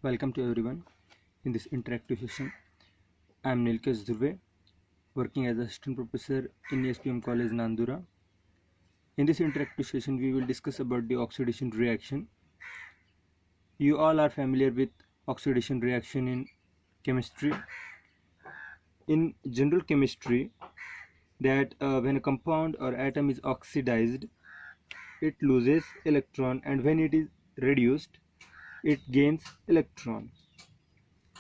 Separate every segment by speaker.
Speaker 1: Welcome to everyone. In this interactive session, I am Nilkesh Dhruve, working as assistant professor in SPM College Nandura. In this interactive session, we will discuss about the oxidation reaction. You all are familiar with oxidation reaction in chemistry. In general chemistry, that when a compound or atom is oxidized, it loses electron, and when it is reduced, it gains electron.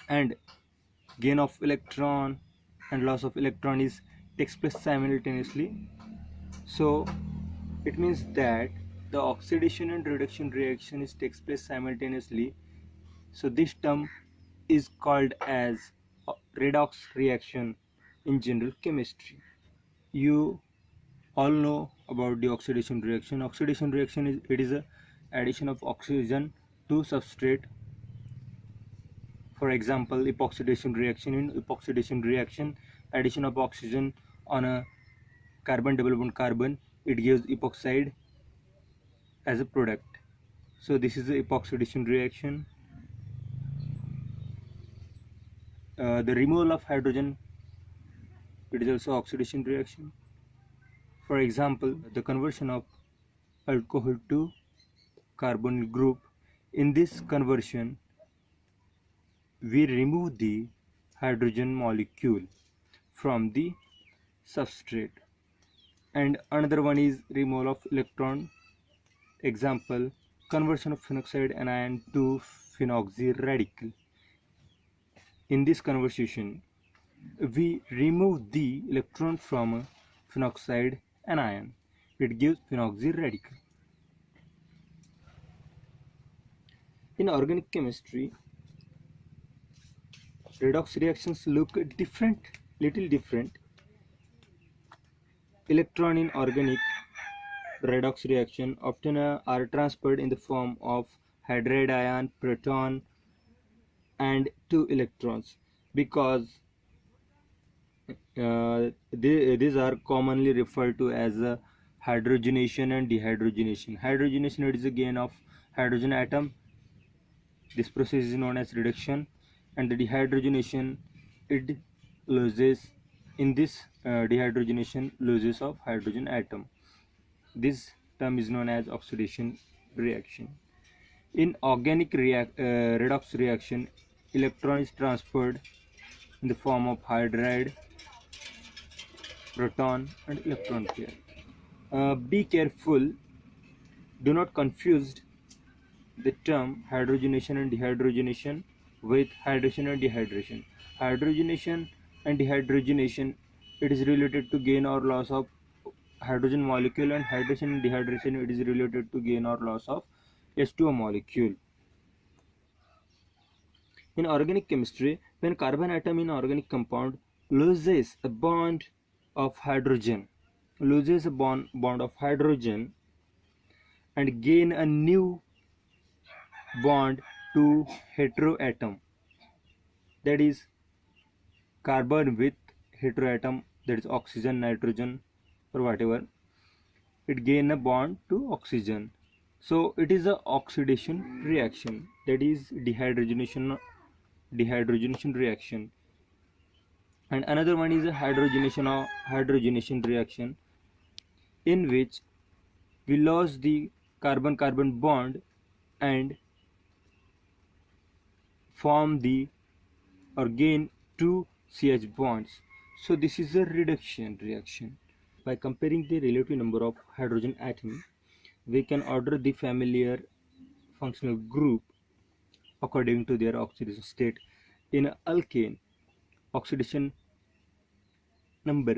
Speaker 1: And gain of electron and loss of electron is takes place simultaneously. So it means that the oxidation and reduction reaction is takes place simultaneously. So this term is called as redox reaction in general chemistry. You all know about the oxidation reaction. Oxidation reaction is a addition of oxygen to substrate. For example, epoxidation reaction. In epoxidation reaction, addition of oxygen on a carbon double bond carbon, it gives epoxide as a product. So this is the epoxidation reaction. The removal of hydrogen, it is also oxidation reaction. For example, the conversion of alcohol to carbonyl group. In this conversion, we remove the hydrogen molecule from the substrate. And another one is removal of electron. Example, conversion of phenoxide anion to phenoxy radical. In this conversion, we remove the electron from a phenoxide anion. It gives phenoxy radical. In organic chemistry, redox reactions look little different. Electron in organic redox reaction often are transferred in the form of hydride ion, proton, and 2 electrons, because these are commonly referred to as hydrogenation and dehydrogenation. Hydrogenation, it is a gain of hydrogen atom. This process is known as reduction. And the dehydrogenation, it loses, in this dehydrogenation, loses of hydrogen atom. This term is known as oxidation reaction. In organic redox reaction, electron is transferred in the form of hydride, proton, and electron pair. Be careful, do not confuse the term hydrogenation and dehydrogenation with hydration and dehydration. Hydrogenation and dehydrogenation, it is related to gain or loss of hydrogen molecule, and hydration and dehydration, it is related to gain or loss of H2O molecule. In organic chemistry, when carbon atom in organic compound loses a bond of hydrogen, and gain a new bond to heteroatom, that is carbon with heteroatom, that is oxygen, nitrogen, or whatever, it gain a bond to oxygen. So it is a oxidation reaction, that is dehydrogenation reaction. And another one is a hydrogenation reaction, in which we lose the carbon-carbon bond and form the or gain two CH bonds. So this is a reduction reaction. By comparing the relative number of hydrogen atoms, we can order the familiar functional group according to their oxidation state. In alkane, oxidation number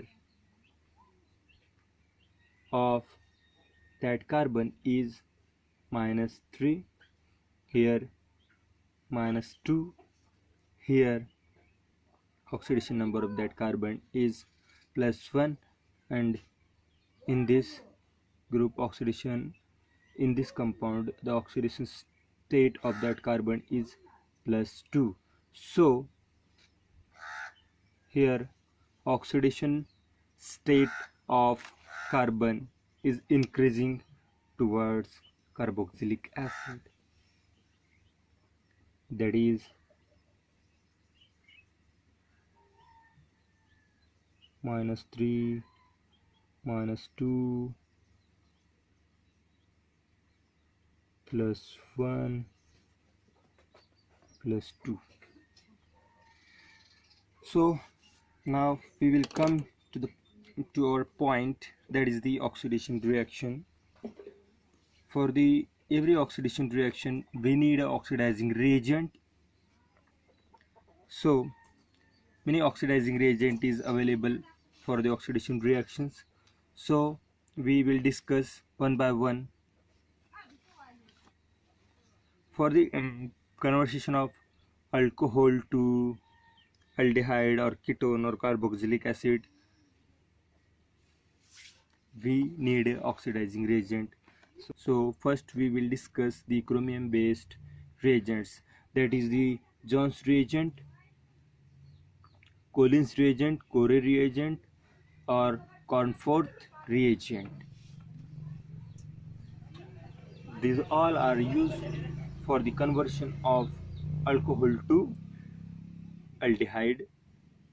Speaker 1: of that carbon is -3, here -2, here oxidation number of that carbon is +1, and in this group oxidation, in this compound, the oxidation state of that carbon is +2. So here oxidation state of carbon is increasing towards carboxylic acid. that is -3 -2 +1 +2. So now we will come to our point, that is the oxidation reaction. For the every oxidation reaction we need an oxidizing reagent. So many oxidizing reagent is available for the oxidation reactions, so we will discuss one by one. For the conversion of alcohol to aldehyde or ketone or carboxylic acid, we need a oxidizing reagent. So first we will discuss the chromium based reagents, that is the Jones reagent, Collins reagent, Corey reagent, or Cornforth reagent. These all are used for the conversion of alcohol to aldehyde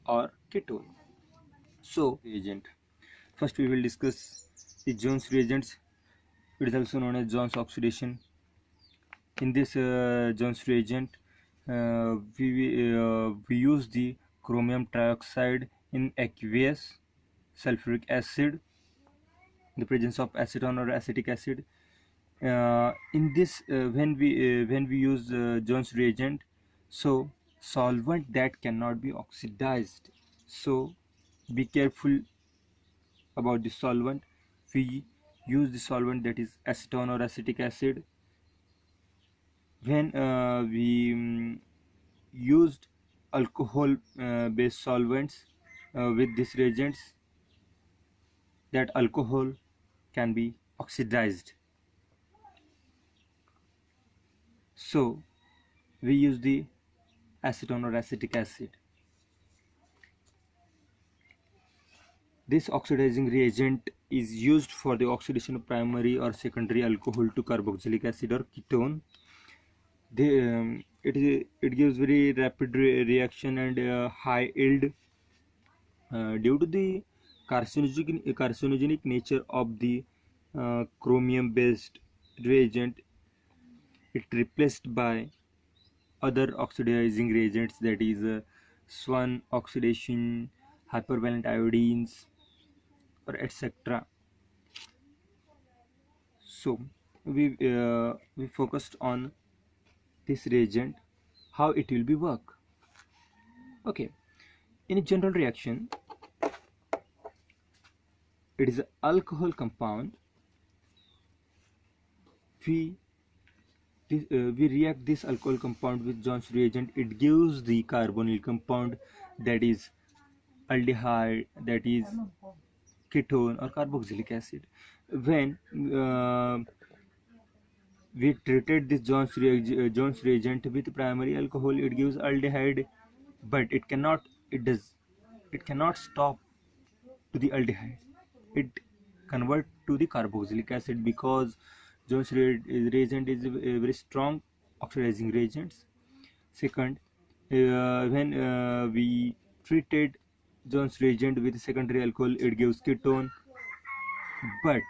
Speaker 1: or ketone. So reagent. First we will discuss the Jones reagents. It is also known as Jones oxidation. In this Jones reagent, we use the chromium trioxide in aqueous sulfuric acid, in the presence of acetone or acetic acid. In this, when we use Jones reagent, so solvent that cannot be oxidized. So be careful about the solvent. We use the solvent that is acetone or acetic acid. When we used alcohol based solvents with these reagents, that alcohol can be oxidized. So we use the acetone or acetic acid. This oxidizing reagent is used for the oxidation of primary or secondary alcohol to carboxylic acid or ketone. It gives very rapid reaction and high yield due to the carcinogenic nature of the chromium based reagent. It replaced by other oxidizing reagents, that is Swan oxidation, hypervalent iodines, or etc. So we focused on this reagent, how it will be work. Okay, in a general reaction, it is an alcohol compound. We react this alcohol compound with Jones reagent. It gives the carbonyl compound, that is aldehyde, that is ketone or carboxylic acid. When we treated this Jones reagent with primary alcohol, it gives aldehyde, but it cannot stop to the aldehyde. It convert to the carboxylic acid, because Jones reagent is a very strong oxidizing reagents. Second, when we treated Jones reagent with secondary alcohol, it gives ketone, but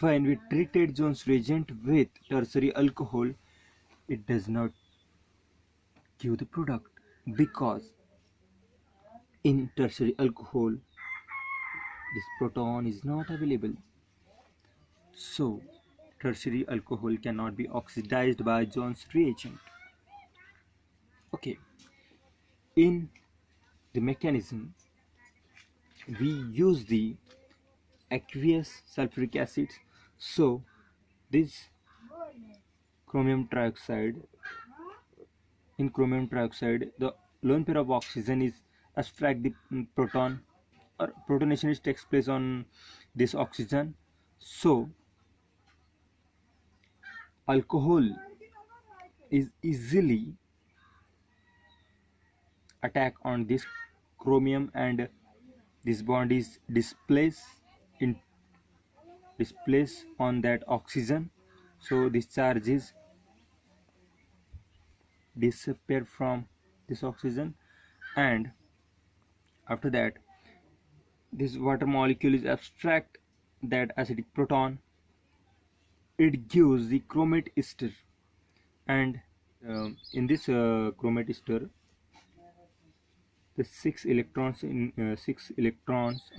Speaker 1: when we treated Jones reagent with tertiary alcohol, it does not give the product, because in tertiary alcohol this proton is not available. So tertiary alcohol cannot be oxidized by Jones reagent. Okay, in the mechanism we use the aqueous sulfuric acid. So this chromium trioxide, in chromium trioxide the lone pair of oxygen is abstract the proton, or protonation takes place on this oxygen. So alcohol is easily attack on this chromium, and this bond is displaced on that oxygen. So this charge is disappear from this oxygen, and after that this water molecule is abstract that acidic proton. It gives the chromate ester, and in this chromate ester the six electrons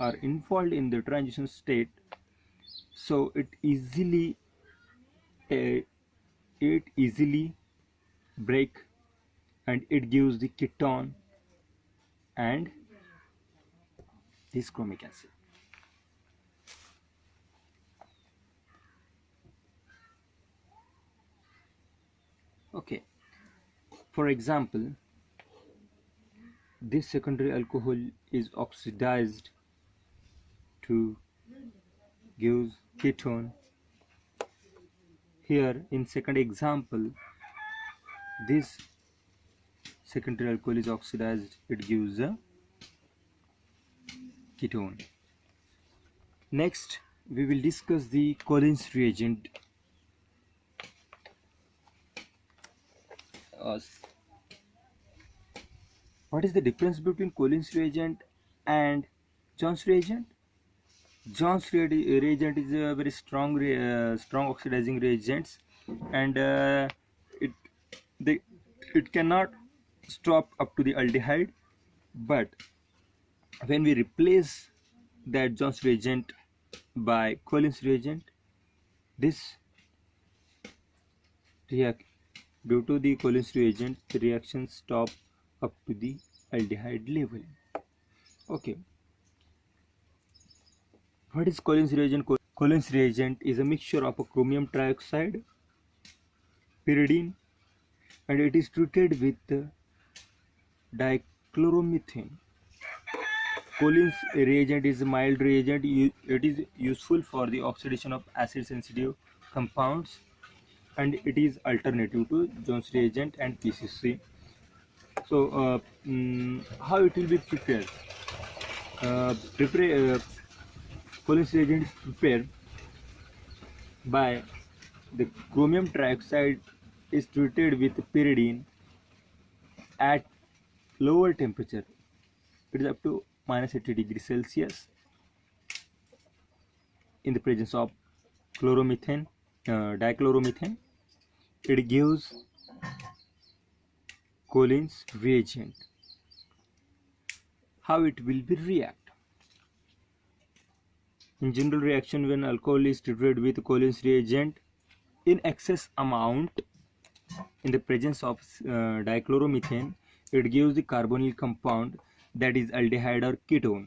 Speaker 1: are involved in the transition state, so uh, it easily break, and it gives the ketone and this chromic acid. Okay, for example, this secondary alcohol is oxidized to give ketone. Here in second example, this secondary alcohol is oxidized, it gives a ketone. Next we will discuss the Collins reagent. What is the difference between Collins reagent and Jones reagent? Jones reagent is a very strong oxidizing reagents, and it they it cannot stop up to the aldehyde. But when we replace that Jones reagent by Collins reagent, this react due to the Collins reagent, the reaction stop up to the aldehyde level. Okay, what is Collins reagent? Collins reagent is a mixture of a chromium trioxide, pyridine, and it is treated with dichloromethane. Collins reagent is a mild reagent. It is useful for the oxidation of acid sensitive compounds, and it is alternative to Jones reagent and PCC. So how it will be prepared? Collins reagent is prepared by the chromium trioxide is treated with pyridine at lower temperature. It is up to -80 degrees Celsius in the presence of chloromethane, dichloromethane. It gives Collins reagent. How it will be react? In general reaction, when alcohol is treated with Collins reagent in excess amount in the presence of dichloromethane, it gives the carbonyl compound, that is aldehyde or ketone.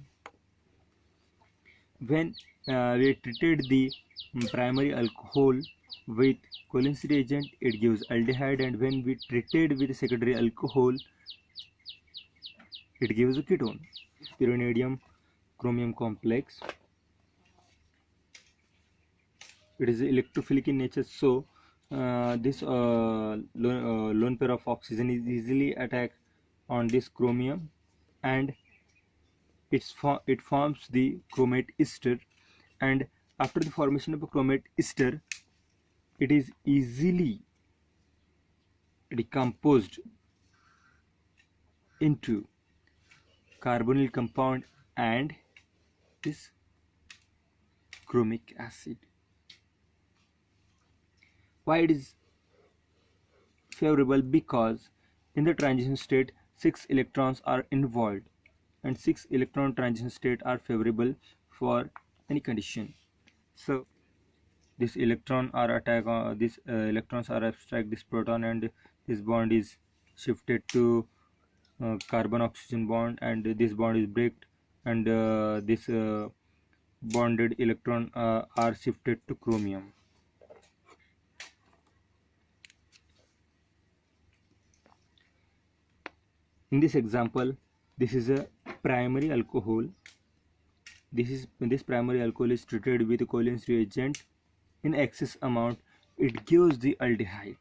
Speaker 1: When we treated the primary alcohol with Collins reagent, it gives aldehyde, and when we treated with secondary alcohol, it gives a ketone. Pyridinium chromium complex, it is electrophilic in nature, so this lone pair of oxygen is easily attacked on this chromium, and it forms the chromate ester, and after the formation of a chromate ester, it is easily decomposed into carbonyl compound and this chromic acid. Why it is favorable? Because in the transition state 6 electrons are involved, and 6 electron transition state are favorable for any condition. So this electron are attack this electrons are abstract this proton, and this bond is shifted to carbon oxygen bond, and this bond is breaked, and this bonded electron are shifted to chromium. In this example, this is a primary alcohol. This primary alcohol is treated with Collins reagent in excess amount. It gives the aldehyde,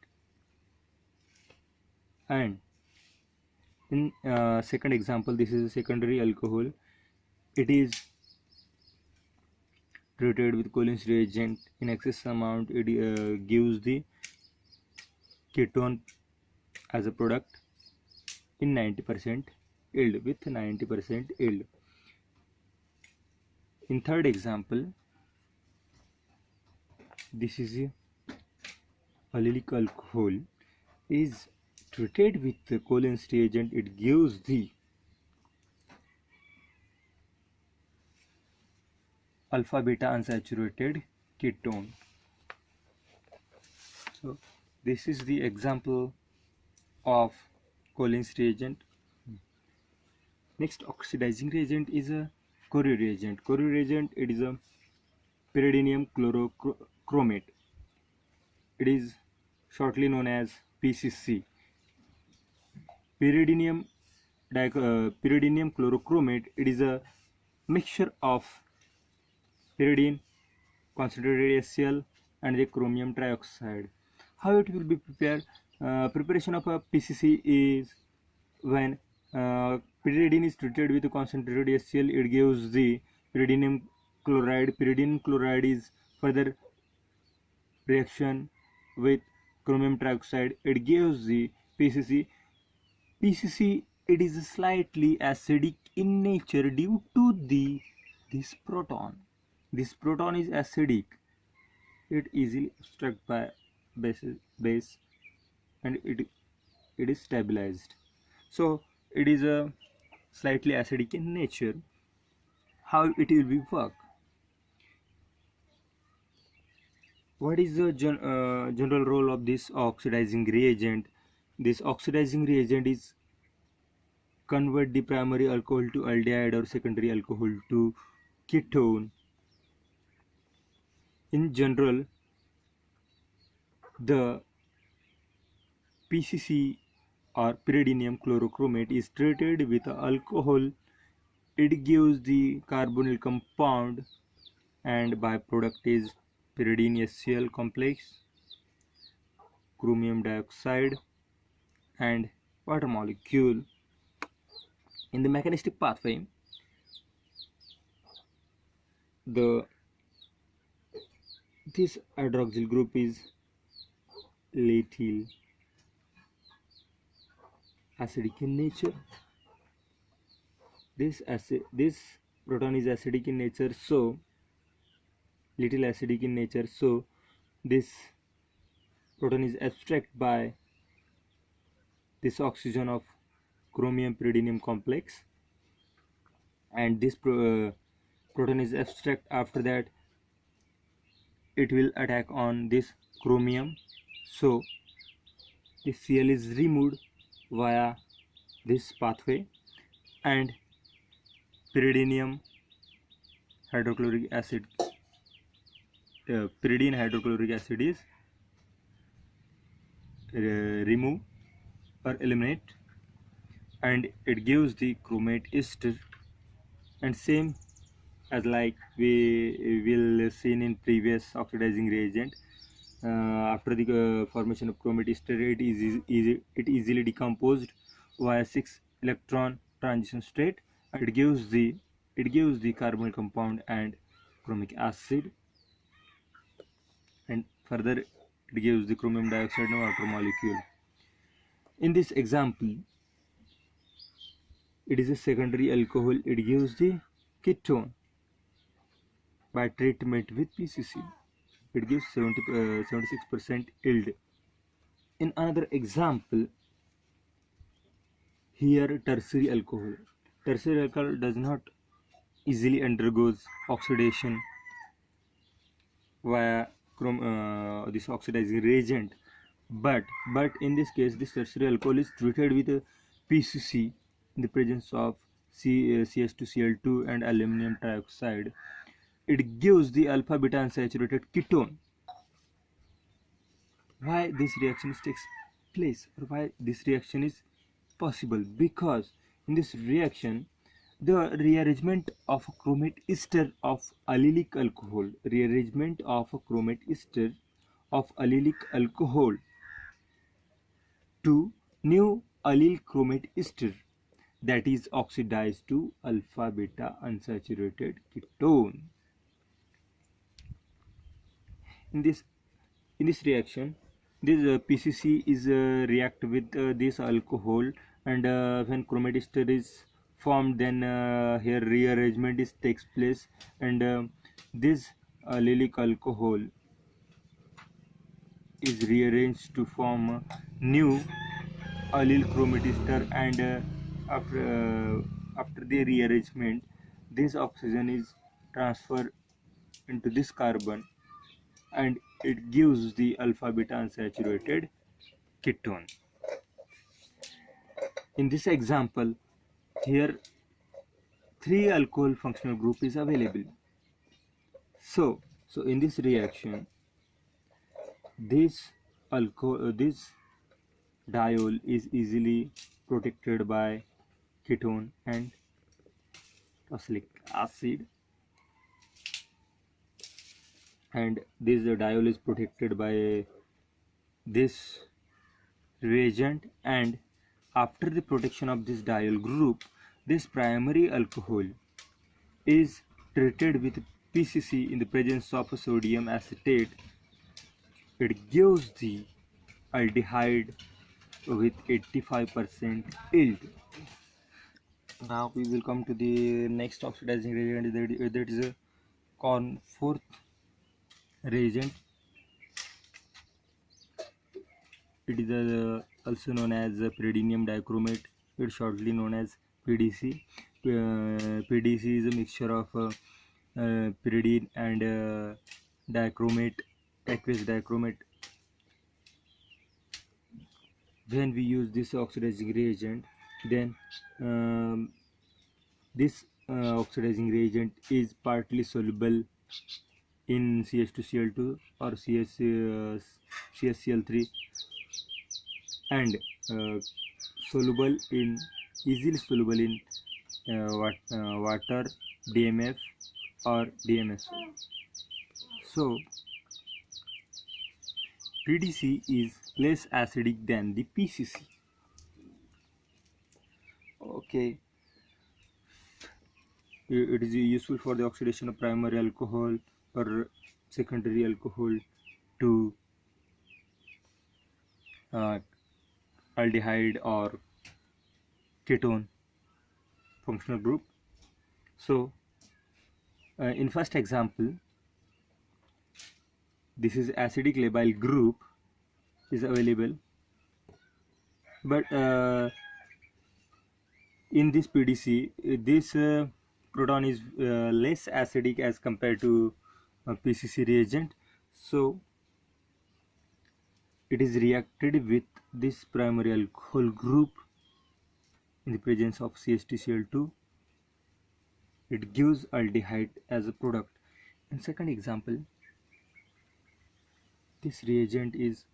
Speaker 1: and in second example, this is a secondary alcohol. It is treated with Collins reagent in excess amount. It gives the ketone as a product in 90% yield with 90% yield. In third example, this is a allylic alcohol is treated with the Collins reagent. It gives the alpha beta unsaturated ketone. So this is the example of Collins reagent. Next oxidizing reagent is a Curie reagent. Curie reagent, it is a pyridinium chlorochromate. It is shortly known as PCC. Pyridinium chlorochromate, it is a mixture of pyridine, concentrated HCl and the chromium trioxide. How it will be prepared? Preparation of a PCC is when pyridine is treated with concentrated HCl, it gives the pyridinium chloride. Pyridinium chloride is further reaction with chromium trioxide, it gives the PCC. PCC, it is slightly acidic in nature due to this proton. This proton is acidic. It easily struck by base and it is stabilized. So it is a slightly acidic in nature. How it will be work? What is the general role of this oxidizing reagent? This oxidizing reagent is convert the primary alcohol to aldehyde or secondary alcohol to ketone. In general, the PCC or pyridinium chlorochromate is treated with alcohol. It gives the carbonyl compound and byproduct is pyridine HCl complex, chromium dioxide and water molecule. In the mechanistic pathway, this hydroxyl group is little acidic in nature. This proton is acidic in nature, so little acidic in nature, so this proton is abstracted by this oxygen of chromium pyridinium complex, and this proton is abstract. After that it will attack on this chromium, so this Cl is removed via this pathway and pyridinium hydrochloric acid, pyridine hydrochloric acid is removed or eliminate, and it gives the chromate ester. And same as like we will seen in previous oxidizing reagent, after the formation of chromate ester, it easily decomposed via 6 electron transition state, and it gives the carbonyl compound and chromic acid, and further it gives the chromium dioxide and water molecule. In this example, it is a secondary alcohol. It gives the ketone by treatment with PCC. It gives 76% yield. In another example, here tertiary alcohol. Tertiary alcohol does not easily undergoes oxidation via this oxidizing reagent, but in this case this tertiary alcohol is treated with a PCC in the presence of CH2Cl2 and aluminum trioxide. It gives the alpha beta unsaturated ketone. Why this reaction takes place, or why this reaction is possible? Because in this reaction, the rearrangement of a chromate ester of allylic alcohol, to new allyl chromate ester, that is oxidized to alpha beta unsaturated ketone. In this reaction, This PCC is react with this alcohol, and when chromatic ester is formed, then here rearrangement is takes place, and this allylic alcohol is rearranged to form a new allyl chromatic ester, and after the rearrangement, this oxygen is transferred into this carbon, and it gives the alpha beta unsaturated ketone. In this example, here 3 alcohol functional group is available. So in this reaction, this diol is easily protected by ketone and oxalic acid, and this diol is protected by this reagent, and after the protection of this diol group, this primary alcohol is treated with PCC in the presence of sodium acetate. It gives the aldehyde with 85% yield. Now we will come to the next oxidizing reagent, that is a Cornforth reagent. It is also known as pyridinium dichromate. It's shortly known as PDC. PDC is a mixture of pyridine and dichromate, aqueous dichromate. When we use this oxidizing reagent, then this oxidizing reagent is partly soluble in CH2Cl2 or CSCl3, and easily soluble in water, DMF or DMSO. So PDC is less acidic than the PCC. Okay, it is useful for the oxidation of primary alcohol or secondary alcohol to aldehyde or ketone functional group. So in first example, this is acidic labile group is available, but in this PDC, this proton is less acidic as compared to PCC reagent, so it is reacted with this primary alcohol group in the presence of CH2Cl2. It gives aldehyde as a product. In second example, this reagent is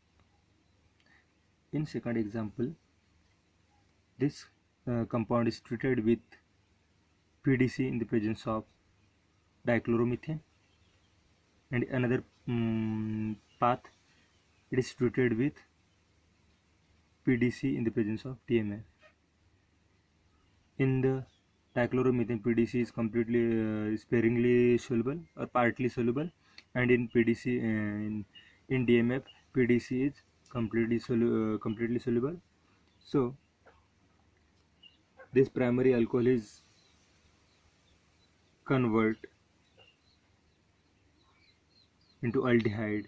Speaker 1: this compound is treated with PDC in the presence of dichloromethane, and another path, it is treated with PDC in the presence of DMF. In the dichloromethane, PDC is completely sparingly soluble or partly soluble, and in PDC in DMF, PDC is completely soluble. So this primary alcohol is convert into aldehyde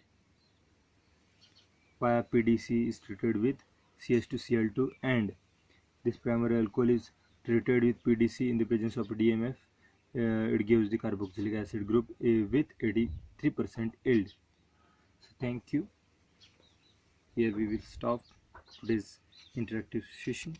Speaker 1: via PDC is treated with CH2Cl2, and this primary alcohol is treated with PDC in the presence of DMF. It gives the carboxylic acid group with 83% yield. So thank you. Here we will stop today's interactive session.